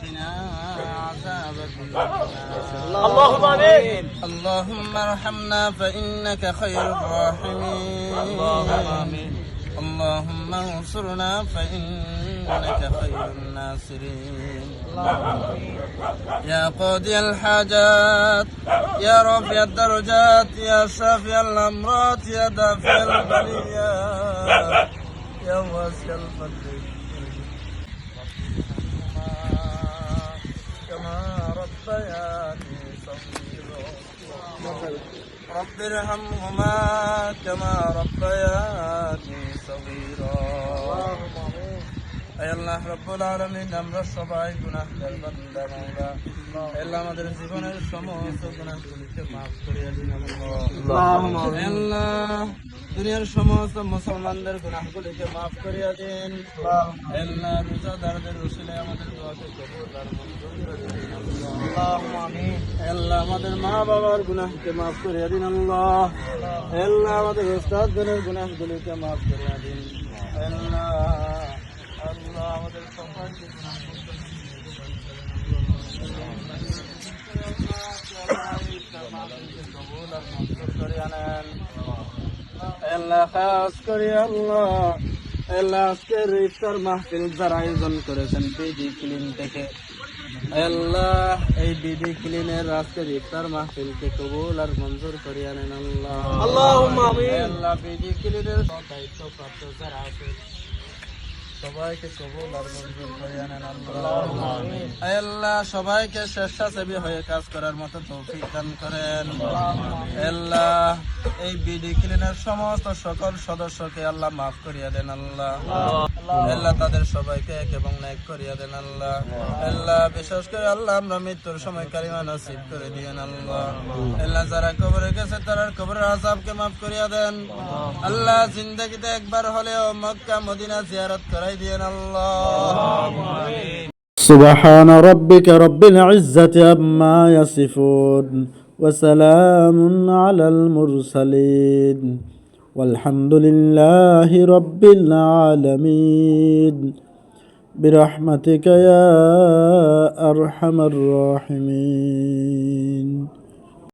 وقنا عذاب النار. اللهم آمين. اللهم ارحمنا فإنك خير الراحمين. اللهم انصرنا فإنك خير الناصرين. يا قاضي الحاجات، يا رافع الدرجات، يا شافي الأمراض، يا دافع البليات، يا واسع الفضل كما ربياني صغيرا. رب ارحمهما كما ربياني صغيرا. হে আল্লাহ রব্বুল আলামিন, আমরা সবাই গুনাহগার বান্দা মাওলা। হে আল্লাহ, আমাদের জীবনের সমস্ত গুনাহগুলিকে মাফ করিয়া দিন আল্লাহ। হে আল্লাহ, দুনিয়ার সমস্ত মুসলমানদের গুনাহগুলিকে মাফ করিয়া দিন। হে আল্লাহ, রোজাদারদের উসিলায় আমাদের দোয়াকে কবুল আর মঞ্জুর করে দিন আল্লাহ। হে আল্লাহ, আমাদের মা বাবার গুনাহকে মাফ করিয়া দিন আল্লাহ। হে আল্লাহ, আমাদের উস্তাদগণের গুনাহগুলিকে মাফ করিয়া দিন। হে আল্লাহ, আল্লাহ আমাদের সবাইকে কবুল আর মঞ্জুর করে আনেন। আল্লাহ, খাস করে আল্লাহ, আল্লাহ আজকের ইফতার মাহফিল যারা আয়োজন করেছেন বিডি ক্লিন থেকে, আল্লাহ এই বিডি ক্লিনের আজকের ইফতার মাহফিলকে কবুল আর মঞ্জুর করে আনেন আল্লাহ। আল্লাহুম্মা আমিন। আল্লাহ বিডি ক্লিনের দায়িত্বপ্রাপ্ত যারা আছে সবাইকে কবুল আর মঞ্জুর করে আনেন আল্লাহ। আল্লাহ সবাইকে স্বেচ্ছাসেবী হয়ে কাজ করার মতো তৌফিক দান করেন। আল্লাহ এই বিডি ক্লিনের সমস্ত সকল সদস্যকে আল্লাহ মাফ করিয়া দেন আল্লাহ। আল্লাহ তাদের সবাইকে এক এবং নেক করিয়া দেন আল্লাহ। আল্লাহ বিশেষ করে আল্লাহ আমরা মৃত্যুর সময় কালিমা নসিব করে দিয়েন আল্লাহ। আল্লাহ যারা কবরে গেছে তারা কবরের আযাবকে মাফ করিয়া দেন আল্লাহ। জিন্দেগিতে একবার হলেও মক্কা মদিনা জিয়ারত করাই দিয়েন আল্লাহ। سبحان ربك رب العزة عما يصفون وسلام على المرسلين والحمد لله رب العالمين برحمتك يا أرحم الراحمين.